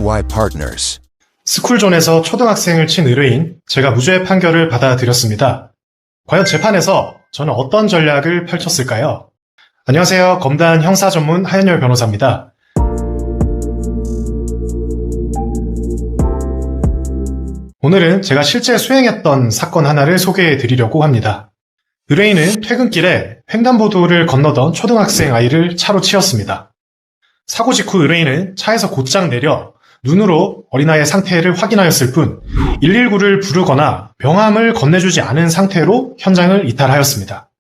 EY Partners. 스쿨존에서 초등학생을 친 의뢰인, 제가 무죄의 판결을 받아들였습니다. 과연 재판에서 저는 어떤 전략을 펼쳤을까요? 안녕하세요. 검단 형사 전문 하연열 변호사입니다. 오늘은 제가 실제 수행했던 사건 하나를 소개해 드리려고 합니다. 의뢰인은 퇴근길에 횡단보도를 건너던 초등학생 아이를 차로 치었습니다. 사고 직후 의뢰인은 차에서 곧장 내려 눈으로 어린아이의 상태를 확인하였을 뿐 119를 부르거나 병함을 건네주지 않은 상태로 현장을 이탈하였습니다.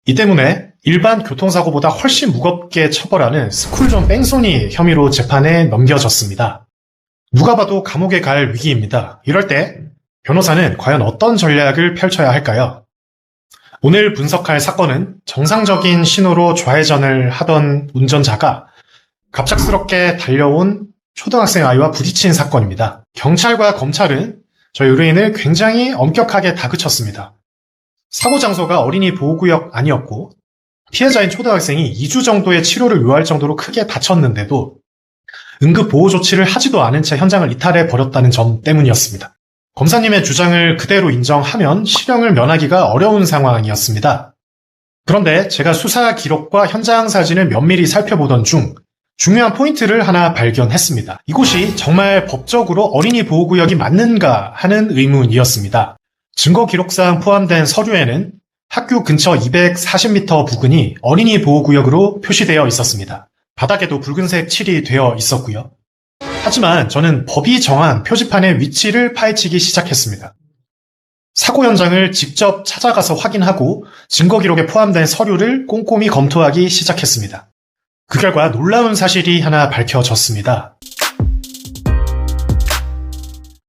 이 때문에 일반 교통사고보다 훨씬 무겁게 처벌하는 스쿨존 뺑소니 혐의로 재판에 넘겨졌습니다. 누가 봐도 감옥에 갈 위기입니다. 이럴 때 변호사는 과연 어떤 전략을 펼쳐야 할까요? 오늘 분석할 사건은 정상적인 신호로 좌회전을 하던 운전자가 갑작스럽게 달려온 초등학생 아이와 부딪힌 사건입니다. 경찰과 검찰은 저희 의뢰인을 굉장히 엄격하게 다그쳤습니다. 사고 장소가 어린이 보호구역 아니었고 피해자인 초등학생이 2주 정도의 치료를 요할 정도로 크게 다쳤는데도 응급 보호 조치를 하지도 않은 채 현장을 이탈해 버렸다는 점 때문이었습니다. 검사님의 주장을 그대로 인정하면 실형을 면하기가 어려운 상황이었습니다. 그런데 제가 수사 기록과 현장 사진을 면밀히 살펴보던 중 중요한 포인트를 하나 발견했습니다. 이곳이 정말 법적으로 어린이 보호구역이 맞는가 하는 의문이었습니다. 증거 기록상 포함된 서류에는 학교 근처 240m 부근이 어린이 보호구역으로 표시되어 있었습니다. 바닥에도 붉은색 칠이 되어 있었고요. 하지만 저는 법이 정한 표지판의 위치를 파헤치기 시작했습니다. 사고 현장을 직접 찾아가서 확인하고 증거 기록에 포함된 서류를 꼼꼼히 검토하기 시작했습니다. 그 결과 놀라운 사실이 하나 밝혀졌습니다.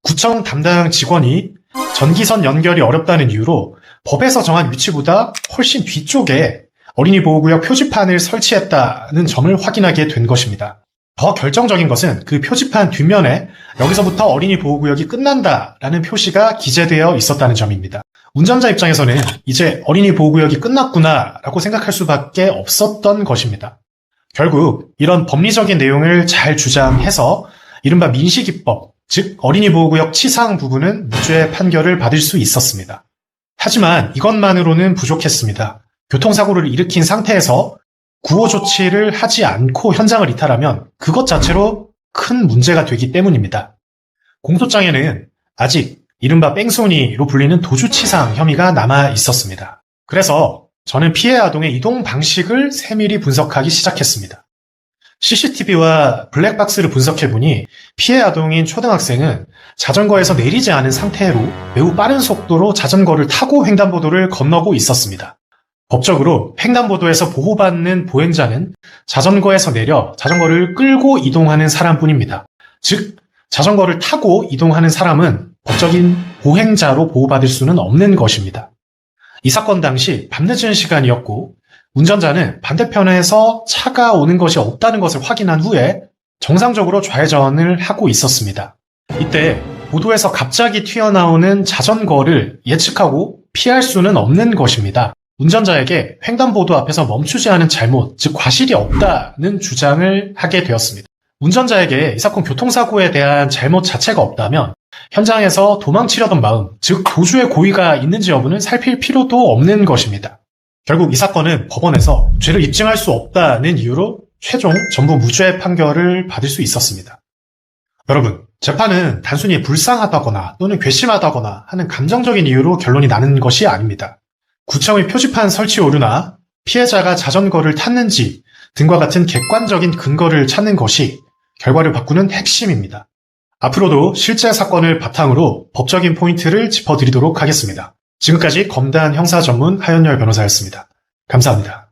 구청 담당 직원이 전기선 연결이 어렵다는 이유로 법에서 정한 위치보다 훨씬 뒤쪽에 어린이 보호구역 표지판을 설치했다는 점을 확인하게 된 것입니다. 더 결정적인 것은 그 표지판 뒷면에 여기서부터 어린이 보호구역이 끝난다라는 표시가 기재되어 있었다는 점입니다. 운전자 입장에서는 이제 어린이 보호구역이 끝났구나라고 생각할 수밖에 없었던 것입니다. 결국 이런 법리적인 내용을 잘 주장해서 이른바 민식이법, 즉 어린이 보호구역 치상 부분은 무죄 판결을 받을 수 있었습니다. 하지만 이것만으로는 부족했습니다. 교통사고를 일으킨 상태에서 구호 조치를 하지 않고 현장을 이탈하면 그것 자체로 큰 문제가 되기 때문입니다. 공소장에는 아직 이른바 뺑소니로 불리는 도주치상 혐의가 남아 있었습니다. 그래서 저는 피해 아동의 이동 방식을 세밀히 분석하기 시작했습니다. CCTV와 블랙박스를 분석해보니 피해 아동인 초등학생은 자전거에서 내리지 않은 상태로 매우 빠른 속도로 자전거를 타고 횡단보도를 건너고 있었습니다. 법적으로 횡단보도에서 보호받는 보행자는 자전거에서 내려 자전거를 끌고 이동하는 사람뿐입니다. 즉, 자전거를 타고 이동하는 사람은 법적인 보행자로 보호받을 수는 없는 것입니다. 이 사건 당시 밤늦은 시간이었고 운전자는 반대편에서 차가 오는 것이 없다는 것을 확인한 후에 정상적으로 좌회전을 하고 있었습니다. 이때 보도에서 갑자기 튀어나오는 자전거를 예측하고 피할 수는 없는 것입니다. 운전자에게 횡단보도 앞에서 멈추지 않은 잘못, 즉 과실이 없다는 주장을 하게 되었습니다. 운전자에게 이 사건 교통사고에 대한 잘못 자체가 없다면 현장에서 도망치려던 마음, 즉 도주의 고의가 있는지 여부는 살필 필요도 없는 것입니다. 결국 이 사건은 법원에서 죄를 입증할 수 없다는 이유로 최종 전부 무죄 판결을 받을 수 있었습니다. 여러분, 재판은 단순히 불쌍하다거나 또는 괘씸하다거나 하는 감정적인 이유로 결론이 나는 것이 아닙니다. 구청의 표지판 설치 오류나 피해자가 자전거를 탔는지 등과 같은 객관적인 근거를 찾는 것이 결과를 바꾸는 핵심입니다. 앞으로도 실제 사건을 바탕으로 법적인 포인트를 짚어드리도록 하겠습니다. 지금까지 검단 형사 전문 하연열 변호사였습니다. 감사합니다.